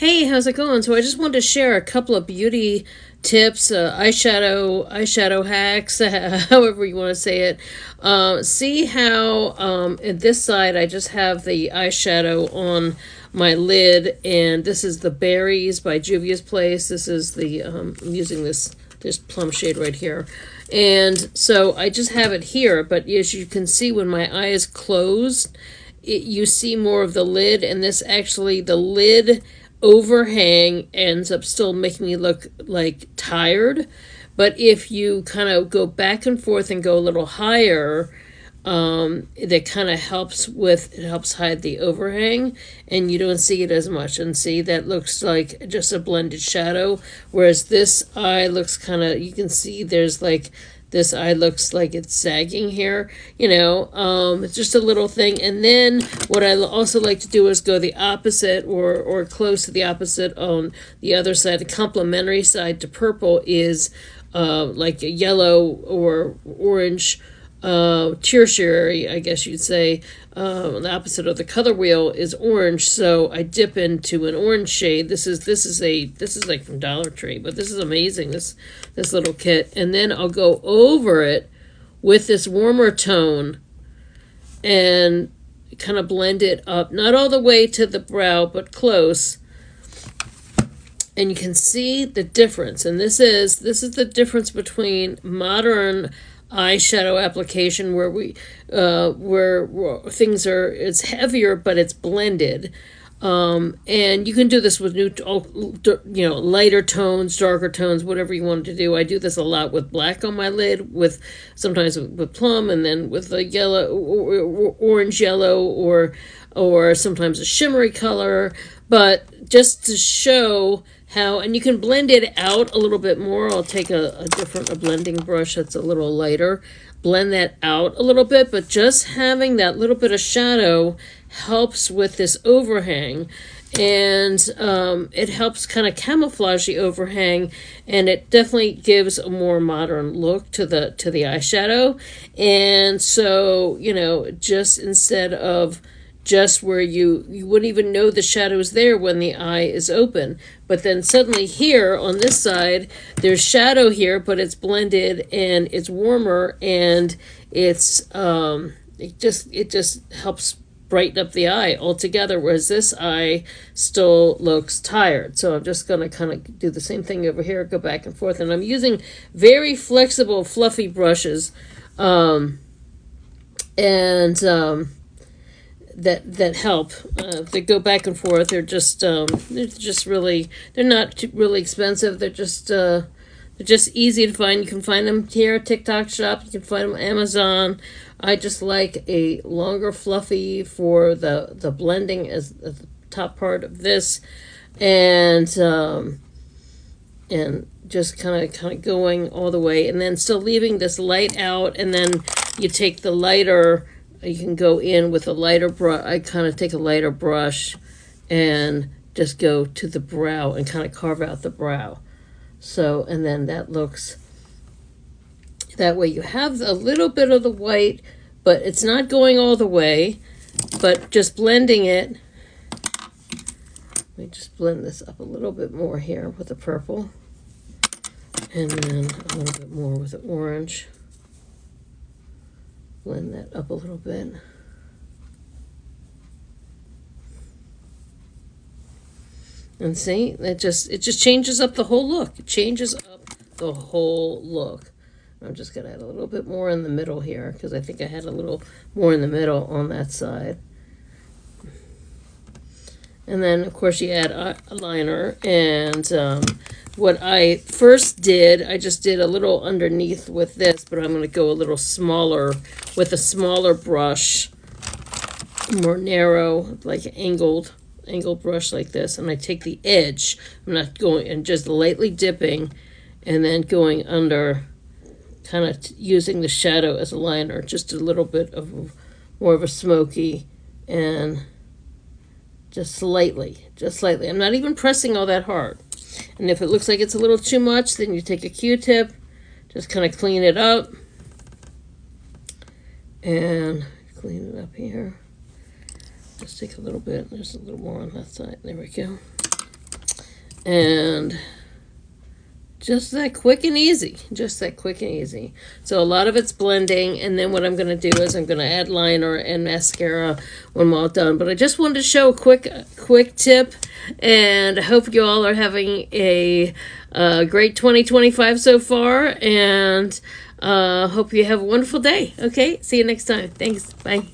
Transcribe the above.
Hey, how's it going? So I just wanted to share a couple of beauty tips, eyeshadow hacks, however you want to say it. See how at this side I just have the eyeshadow on my lid, and this is the Berries by Juvia's Place. This is the I'm using this plum shade right here. And so I just have it here, but as you can see, when my eye is closed, you see more of the lid, and this actually, the lid overhang ends up still making me look like tired. But if you kind of go back and forth and go a little higher, that kind of helps hide the overhang, and you don't see it as much. And see, that looks like just a blended shadow, whereas this eye looks kind of, you can see there's like, this eye looks like it's sagging here, it's just a little thing. And then what I also like to do is go the opposite, or close to the opposite on the other side. The complementary side to purple is like a yellow or orange, tertiary, I guess you'd say. The opposite of the color wheel is orange, so I dip into an orange shade. This is like from Dollar Tree, but this is amazing, this little kit. And then I'll go over it with this warmer tone and kind of blend it up, not all the way to the brow, but close. And you can see the difference. And this is the difference between modern eyeshadow application, where where things are, it's heavier but it's blended, and you can do this with lighter tones, darker tones, whatever you want to do. I do this a lot with black on my lid, with sometimes with plum, and then with a yellow or orange yellow, or sometimes a shimmery color. But just to show how, and you can blend it out a little bit more. I'll take a blending brush that's a little lighter, blend that out a little bit, but just having that little bit of shadow helps with this overhang, and it helps kind of camouflage the overhang, and it definitely gives a more modern look to the eyeshadow. And so, just instead of just where you wouldn't even know the shadow's there when the eye is open, but then suddenly here on this side there's shadow here, but it's blended and it's warmer, and it's it just helps brighten up the eye altogether, whereas this eye still looks tired. So I'm just going to kind of do the same thing over here, go back and forth, and I'm using very flexible fluffy brushes, that help. They go back and forth. They're not really expensive. They're just easy to find. You can find them here at TikTok Shop. You can find them on Amazon. I just like a longer fluffy for the blending as the top part of this, and just kind of going all the way, and then still leaving this light out. And then you take the lighter. You can go in with a lighter brush. I kind of take a lighter brush and just go to the brow and kind of carve out the brow. So, and then that looks, that way you have a little bit of the white, but it's not going all the way, but just blending it. Let me just blend this up a little bit more here with the purple, and then a little bit more with the orange. Blend that up a little bit. And see, it just changes up the whole look. It changes up the whole look. I'm just going to add a little bit more in the middle here, because I think I had a little more in the middle on that side. And then, of course, you add a liner. And what I first did, I just did a little underneath with this, but I'm going to go a little smaller with a smaller brush, more narrow, like an angled brush like this. And I take the edge. I'm not going, and just lightly dipping, and then going under, kind of using the shadow as a liner, just a little bit of more of a smoky, and just slightly. I'm not even pressing all that hard. And if it looks like it's a little too much, then you take a Q-tip, just kind of clean it up, and clean it up here. Just take a little bit. There's a little more on that side. There we go. And just that quick and easy. Just that quick and easy. So a lot of it's blending, and then what I'm going to do is I'm going to add liner and mascara when I'm all done. But I just wanted to show a quick tip, and I hope you all are having a great 2025 so far, and hope you have a wonderful day. Okay, see you next time. Thanks. Bye.